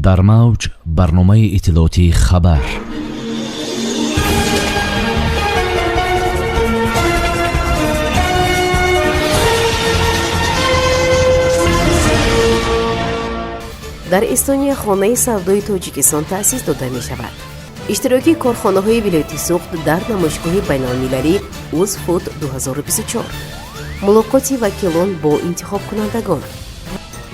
дар мавҷ барномаи иттилоотии хабар. дар Эстония хонаи савдои Тоҷикистон таъсис дода мешавад. иштироки корхонаҳои вилояти суғд дар намоишгоҳи байналмилалӣ УЗФУД 2024. мулоқоти вакилон бо интихобкунандагон.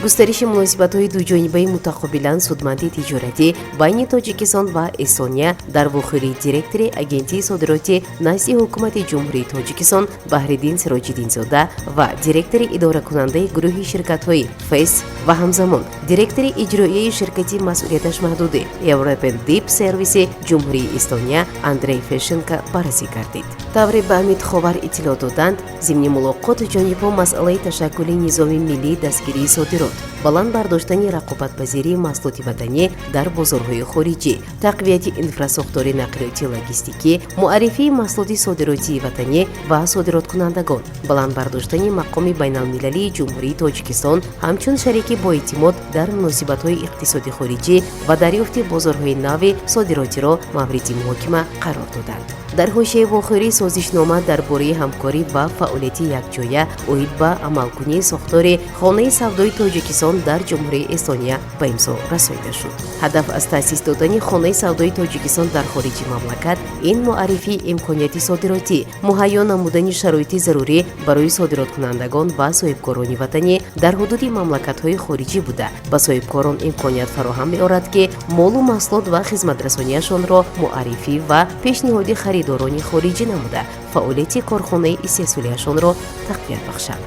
густариши муносибатҳои дуҷонибаи мутақобилан судманди тиҷоратӣ байни Тоҷикистон ва Эстония дар вохӯрии директори агентии содироти назди ҳукумати ҷумҳурии Тоҷикистон Баҳриддин Сироҷиддинзода ва директори идоракунандаи гурӯҳи ширкатҳои ФЕС ва ҳамзамон директори иҷроияи ширкати масъулияташ маҳдуди European Deep Service ҷумҳурии Эстония Андрей Фешенко баррасӣ гардид. тавре ба Амидховар иттилоъ доданд, зимни мулоқот ҷонибҳо масъалаи ташаккули низоми миллии дастгирии содирот, баланд бардоштани рақобатпазирии маҳсулоти ватанӣ дар бозорҳои хориҷӣ, тақвияти инфраструктураи нақлиётӣ логистикӣ, муаррифии маҳсулоти содиротии ватанӣ ва содироткунандагон, баланд бардоштани мақоми байналмилалии ҷумҳурии Тоҷикистон ҳамчун шарики боэътимод дар муносибатҳои иқтисоди хориҷӣ ва дарёфти бозорҳои нави содиротиро мавриди муҳокима қарор доданд. дар ҳошияи вохӯрӣ созишнома дар бораи ҳамкорӣ ва фаъолияти якҷоя оид ба амалкунии сохтори хонаи савдои Тоҷикистон дар ҷумҳурии Эстония ба имзо расонида шуд. ҳадаф аз таъсис додани хонаи савдои Тоҷикистон дар хориҷи мамлакат ин муаррифии имконияти содиротӣ, муҳайё намудани шароити зарурӣ барои содироткунандагон ва соҳибкорони ватанӣ дар ҳудуди мамлакатҳои хориҷӣ буда ба соҳибкорон имконият фароҳам меорад, ки молу маҳсулот ва хизматрасониашонро муаррифӣ ва пешниҳоди харидорони хориҷӣ намуда фаъолияти корхонаи истеҳсолиашонро тақвият бахшанд.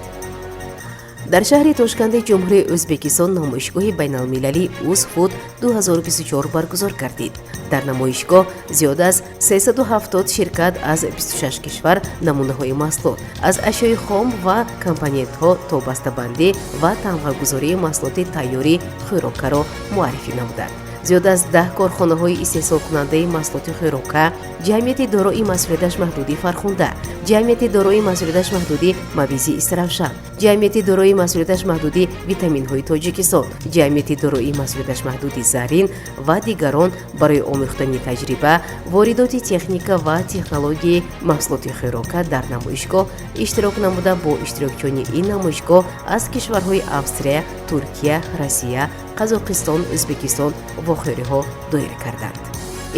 дар шаҳри Тошканди ҷумҳурии Ӯзбекистон намоишгоҳи байналмилалии УЗФУД 2024 баргузор гардид. дар намоишгоҳ зиёда аз 370 ширкат аз 26 кишвар намунаҳои маҳсулот аз ашёи хом ва компонентҳо то бастабандӣ ва тамғагузории маҳсулоти тайёри хӯрокаро муаррифӣ намуданд. зиёда аз 10 корхонаҳои истеҳсолкунандаи маҳсулоти хӯрока, ҷамъияти дорои масъулияташ маҳдуди Фархунда, ҷамъияти дорои масъулияташ маҳдуди Мавизи Истиравшан, ҷамъияти дорои масъулияташ маҳдуди Витаминҳои Тоҷикистон, ҷамъияти дорои масъулияташ маҳдуди Зарин ва дигарон барои омӯхтани таҷриба, воридоти техника ва технологияи маҳсулоти хӯрока дар намоишгоҳ иштирок намуда бо иштирокчиёни ин намоишгоҳ аз кишварҳои Австрия, Туркия, Россия, Қазоқистон, Ӯзбекистон вохӯриҳо доира карданд.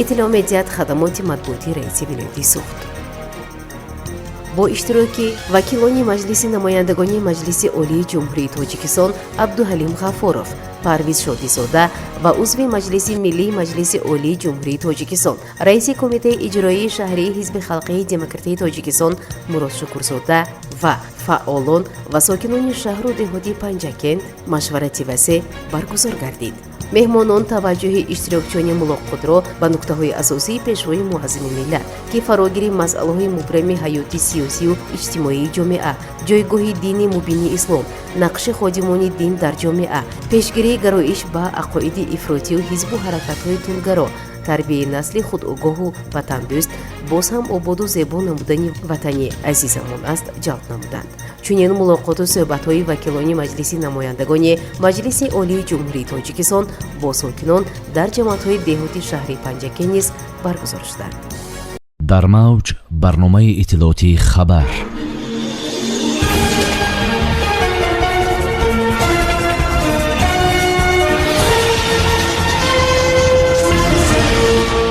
иттилоъ медиҳад хадамоти матбуотии раиси вилояти суғд. бо иштироки вакилони маҷлиси намояндагони Маҷлиси Олии Ҷумҳурии Тоҷикистон Абдуҳалим Ғафуров, Парвиз Шодизода ва узви Маҷлиси Миллии Маҷлиси Олии Ҷумҳурии Тоҷикистон, раиси Комитаи иҷроии шаҳрии Ҳизби Халқии Демократии Тоҷикистон Мурод Шукурзода ва фаъолон ва сокинони шаҳру деҳоти Панҷакент машварати васеъ баргузор гардид. меҳмонон таваҷҷӯҳи иштирокчиёни мулоқотро ба нуктаҳои асосии пешвои муаззини миллат ки фарогири масъалаҳои мубрами ҳаёти сиёсию иҷтимоии ҷомеа, ҷойгоҳи дини мубини ислом, нақши ходимони дин дар ҷомеа, пешгирии гароиш ба ақоиди ифротию ҳизбу ҳаракатҳои тӯлгаро, тарбияи насли худогоҳу ватандӯст, боз ҳам ободу зебо намудани ватани азизамон аст ҷалб намуданд. чунин мулоқоту суҳбатҳои вакилони маҷлиси намояндагони Маҷлиси Олии Ҷумҳурии Тоҷикистон бо сокинон дар ҷамоатҳои деҳоти шаҳри Панҷакент низ баргузор шуданд. дар мавҷ барномаи иттилоотии хабар.